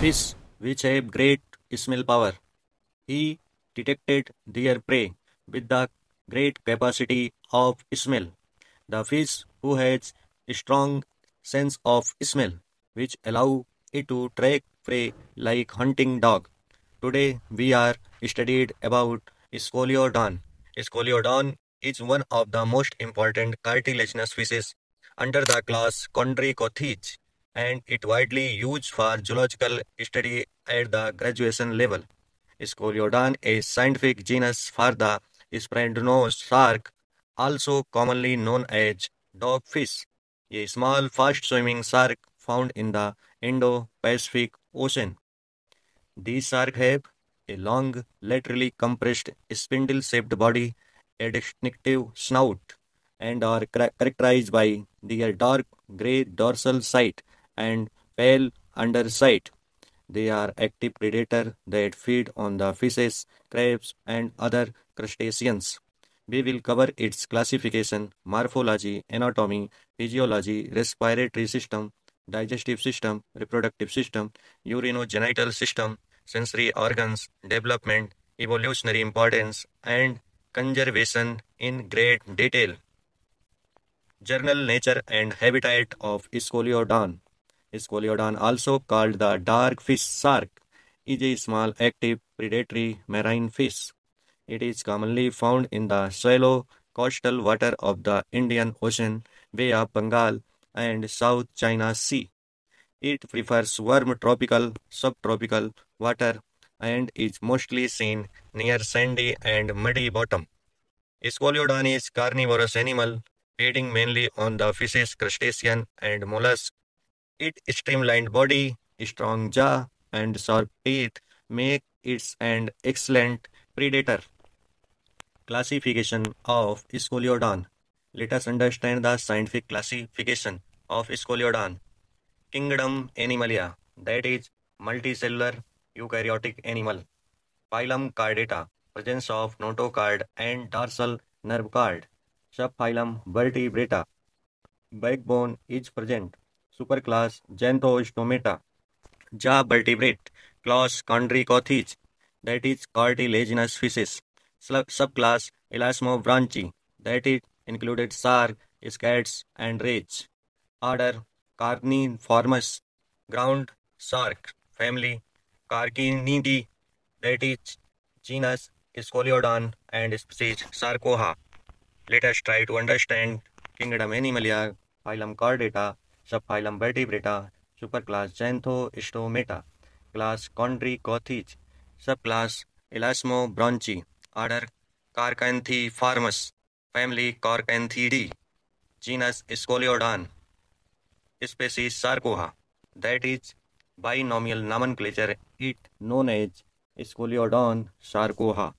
Fish, which have great smell power. He detected their prey with the great capacity of smell. The fish who has a strong sense of smell, which allow it to track prey like hunting dog. Today we are studied about Scoliodon. Scoliodon is one of the most important cartilaginous fishes under the class Chondrichthyes, and it widely used for zoological study at the graduation level. Scoliodon is scientific genus for the Sprednose shark, also commonly known as dogfish, a small fast-swimming shark found in the Indo-Pacific Ocean. These sharks have a long, laterally compressed, spindle-shaped body, a distinctive snout, and are characterized by their dark gray dorsal side and pale underside. They are active predators that feed on the fishes, crabs, and other crustaceans. We will cover its classification, morphology, anatomy, physiology, respiratory system, digestive system, reproductive system, urinogenital system, sensory organs, development, evolutionary importance, and conservation in great detail. Journal Nature and Habitat of Scoliodon. Scoliodon, also called the dark fish shark, is a small active predatory marine fish. It is commonly found in the shallow coastal water of the Indian Ocean, Bay of Bengal, and South China Sea. It prefers warm tropical, subtropical water and is mostly seen near sandy and muddy bottom. Scoliodon is carnivorous animal, feeding mainly on the fishes, crustacean, and mollusks. Its streamlined body, strong jaw, and sharp teeth make it an excellent predator. Classification of Scoliodon. Let us understand the scientific classification of Scoliodon. Kingdom Animalia, that is multicellular eukaryotic animal. Phylum Chordata, presence of notochord and dorsal nerve cord. Subphylum Vertebrata, backbone is present. Superclass Xanthostomata. Jaw vertebrate. Class Chondrichthyes, that is cartilaginous fishes. Subclass Elasmobranchi, that is included shark, scats, and rays. Order Carniformes. Ground shark. Family Carcinidae, that is genus Scoliodon and species Sarcoha. Let us try to understand kingdom Animalia, phylum Chordata, subphylum Vertebrata, superclass Xanthostomata, class Chondrichthyes, subclass Elasmobranchi, order Carchanthiformes, family Carchanthidae, genus Scoliodon, species Sarcoha. That is binomial nomenclature, it known as Scoliodon Sarcoha.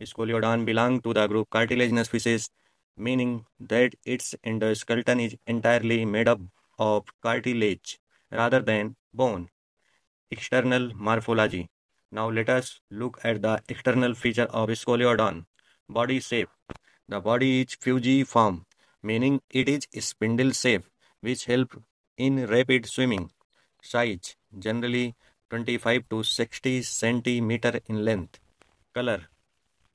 Scoliodon belong to the group cartilaginous fishes, meaning that its endoskeleton is entirely made up of cartilage rather than bone. External morphology. Now let us look at the external feature of Scoliodon. Body shape. The body is fusiform, meaning it is spindle shape, which help in rapid swimming. Size. Generally 25 to 60 centimeter in length. Color.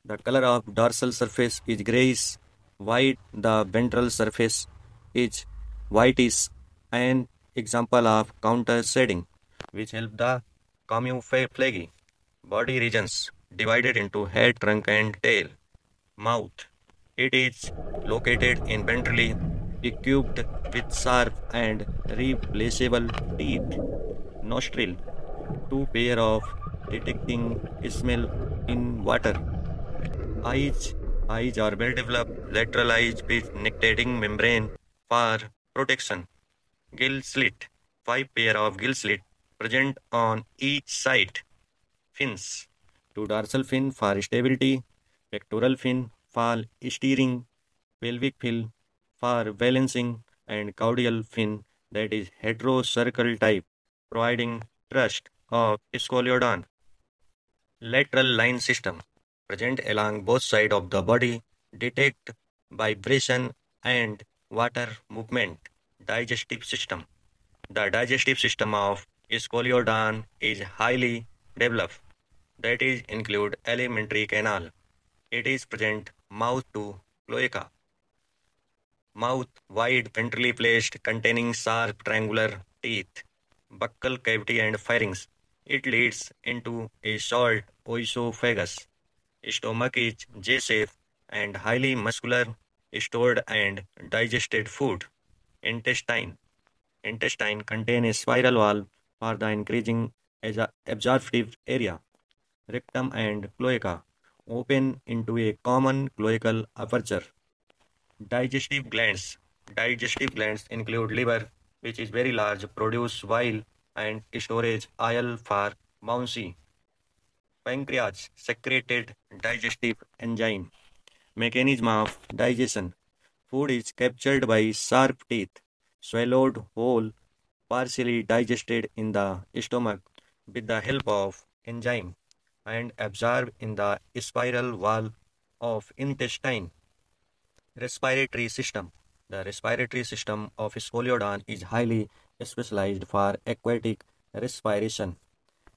The color of dorsal surface is grayish white. The ventral surface is whitish, an example of counter shading, which help the camouflage. Body regions divided into head, trunk, and tail. Mouth. It is located in ventrally, equipped with sharp and replaceable teeth. Nostril. Two pair of detecting smell in water. Eyes. Eyes are well developed lateral eyes with nictitating membrane for protection. Gill slit. Five pair of gill slit present on each side. Fins. Two dorsal fin for stability. Pectoral fin for steering. Pelvic fin for balancing. And caudal fin that is heterocircle type, providing thrust of Scoliodon. Lateral line system present along both sides of the body, detect vibration and water movement. Digestive system. The digestive system of Scoliodon is highly developed. That is include alimentary canal. It is present mouth to cloaca. Mouth wide, ventrally placed, containing sharp triangular teeth, buccal cavity and pharynx. It leads into a short oesophagus. Stomach is J-shaped and highly muscular, stored and digested food. Intestine. Intestine contain a spiral wall for the increasing absorptive area. Rectum and cloaca open into a common cloacal aperture. Digestive glands. Digestive glands include liver, which is very large, produce bile and storage oil for mousy. Pancreas, secreted digestive enzyme. Mechanism of digestion. Food is captured by sharp teeth, swallowed whole, partially digested in the stomach with the help of enzyme, and absorbed in the spiral wall of intestine. Respiratory system. The respiratory system of Scoliodon is highly specialized for aquatic respiration.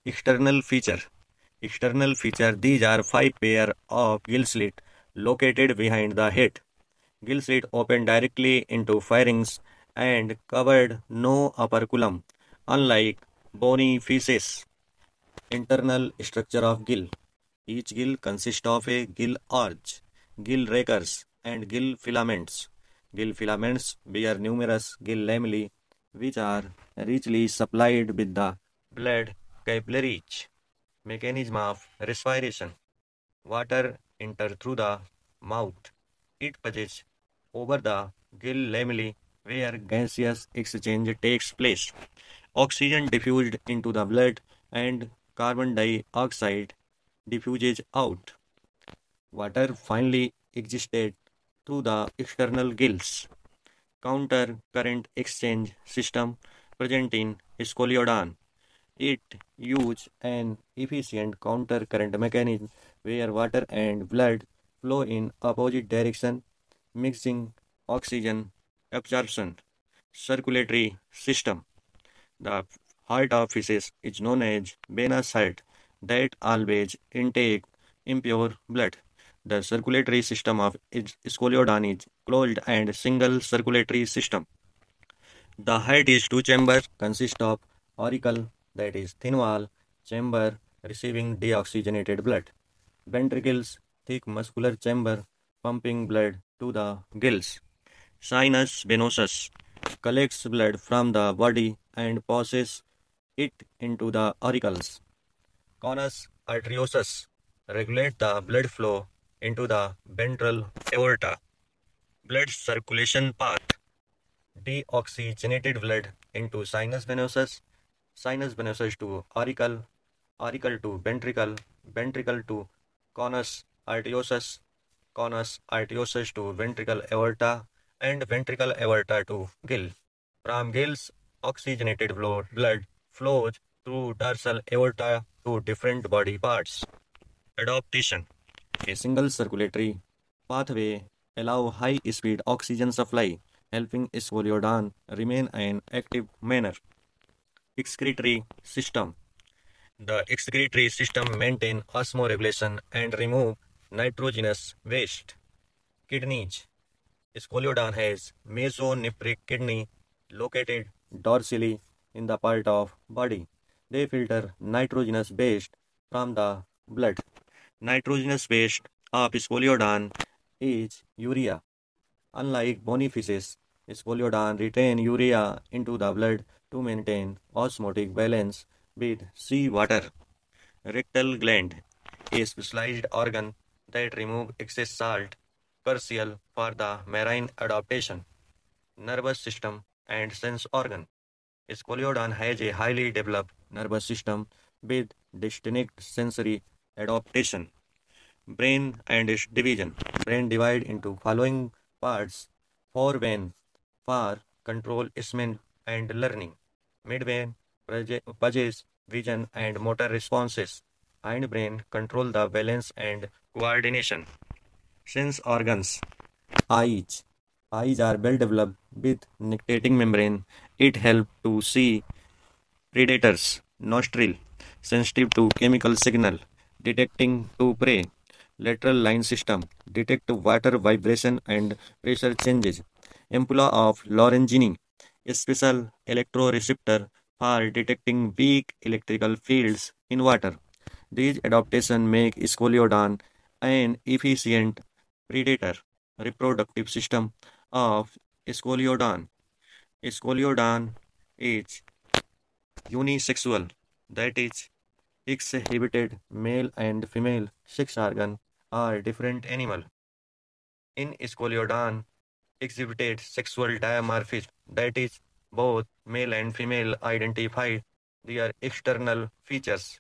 External feature. External feature. These are five pair of gill slit located behind the head. Gill slit open directly into pharynx and covered no operculum, unlike bony fishes. Internal structure of gill. Each gill consists of a gill arch, gill rakers, and gill filaments. Gill filaments bear numerous gill lamellae, which are richly supplied with the blood capillaries. Mechanism of respiration. Water enters through the mouth. It passes over the gill lamellae where gaseous exchange takes place. Oxygen diffused into the blood and carbon dioxide diffuses out. Water finally existed through the external gills. Counter current exchange system present in Scoliodon. It uses an efficient counter current mechanism where water and blood flow in opposite direction, mixing oxygen absorption. Circulatory system. The heart of fishes is known as venous heart that always intake impure blood. The circulatory system of Scoliodon is closed and single circulatory system. The heart is two chamber consist of auricle that is thin wall chamber receiving deoxygenated blood. Ventricles thick muscular chamber pumping blood to the gills. Sinus venosus collects blood from the body and passes it into the auricles. Conus arteriosus regulates the blood flow into the ventral aorta. Blood circulation path. Deoxygenated blood into sinus venosus to auricle, auricle to ventricle, ventricle to conus arteriosus, conus arteriosus to ventricle aorta, and ventricle aorta to gill. From gills, oxygenated blood flows through dorsal aorta to different body parts. Adaptation. A single circulatory pathway allow high-speed oxygen supply, helping Scoliodon remain an active manner. Excretory system. The excretory system maintain osmoregulation and remove nitrogenous waste. Kidneys. Scoliodon has mesonephric kidney located dorsally in the part of body. They filter nitrogenous waste from the blood. Nitrogenous waste of Scoliodon is urea. Unlike bony fishes, Scoliodon retain urea into the blood to maintain osmotic balance with seawater. Rectal gland, a specialized organ that remove excess salt, crucial for the marine adaptation. Nervous system and sense organ. Scoliodon has a highly developed nervous system with distinct sensory adaptation. Brain and its division. Brain divide into following parts: forebrain for control, smell, and learning. Midbrain purges vision and motor responses. Hindbrain control the balance and coordination. Sense organs. Eyes. Eyes are well developed with nictitating membrane. It helps to see Predators, nostril, sensitive to chemical signal, detecting to prey. Lateral line system, detect water vibration and pressure changes. Ampulla of Lorenzini, a special electroreceptor for detecting weak electrical fields in water. These adaptations make Scoliodon an efficient predator. Reproductive system of Scoliodon. Scoliodon is unisexual, that is, exhibited male and female sex organ are different animal. In Scoliodon, exhibited sexual dimorphism, that is, both male and female identify their external features,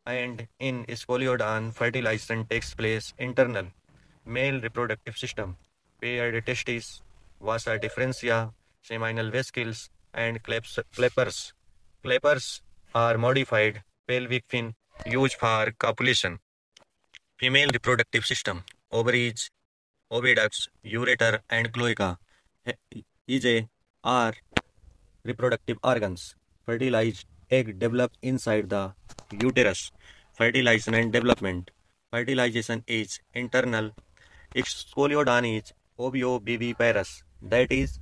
and in Scoliodon, fertilization takes place internal. Male reproductive system, paired testes, vasa differentia, seminal vesicles, and clappers. Clappers are modified pelvic fin used for copulation. Female reproductive system, ovaries, oviducts, ureter, and cloaca is a are reproductive organs. Fertilized egg develop inside the uterus. Fertilization and development. Fertilization is internal. Scoliodon is ovioviviparous. That is,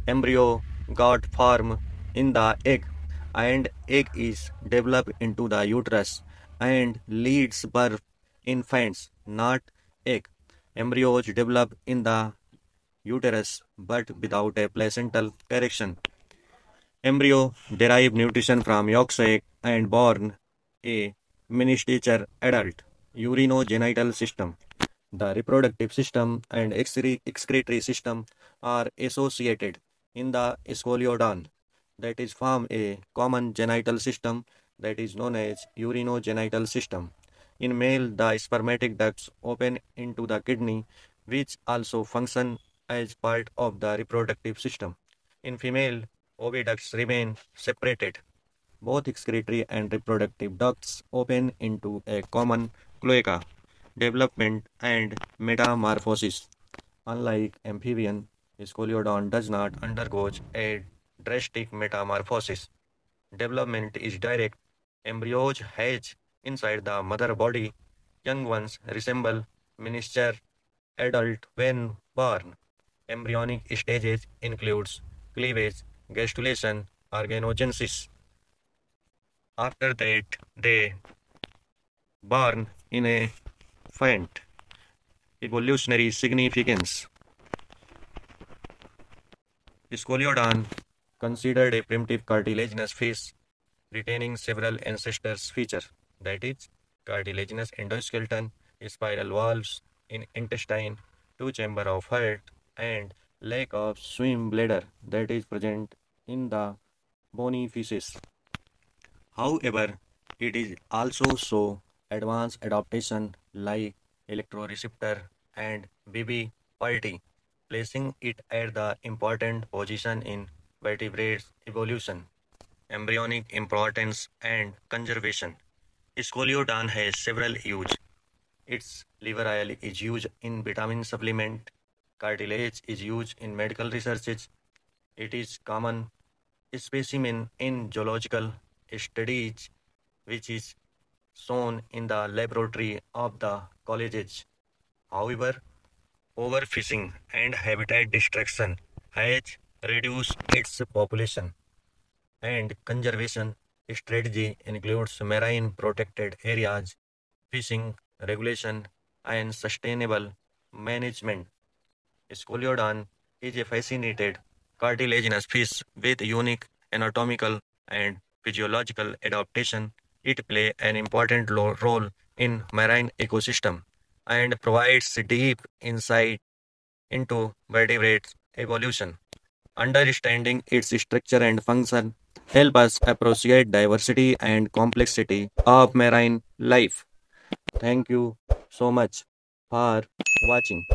embryo got formed in the egg, and egg is developed into the uterus and leads birth in infants, not egg. Embryos develop in the uterus but without a placental correction. Embryo derive nutrition from yolk egg and born a miniature adult. Urinogenital system. The reproductive system and excretory system are associated in the scoliodon, that is form a common genital system that is known as urinogenital system. In male, the spermatic ducts open into the kidney, which also function as part of the reproductive system. In female, oviducts remain separated. Both excretory and reproductive ducts open into a common cloaca. Development and metamorphosis. Unlike amphibian, Scoliodon does not undergo a drastic metamorphosis. Development is direct. Embryos hatch inside the mother body. Young ones resemble miniature adult when born. Embryonic stages includes cleavage, gastrulation, organogenesis. After that, they born in a faint. Evolutionary significance. Scoliodon, considered a primitive cartilaginous fish, retaining several ancestors' features, that is, cartilaginous endoskeleton, spiral valves in intestine, two chamber of heart, and lack of swim bladder that is present in the bony fishes. However, it is also so advanced adaptation like electroreceptor and BB placing it at the important position in vertebrates evolution. Embryonic importance and conservation. Scoliodon has several uses. Its liver oil is used in vitamin supplement. Cartilage is used in medical researches. It is common specimen in zoological studies, which is shown in the laboratory of the colleges. However, overfishing and habitat destruction has reduced its population, and conservation strategy includes marine protected areas, fishing regulation, and sustainable management. Scoliodon is a fascinated cartilaginous fish with unique anatomical and physiological adaptation. It plays an important role in marine ecosystem and provides deep insight into vertebrate evolution. Understanding its structure and function help us appreciate diversity and complexity of marine life. Thank you so much for watching.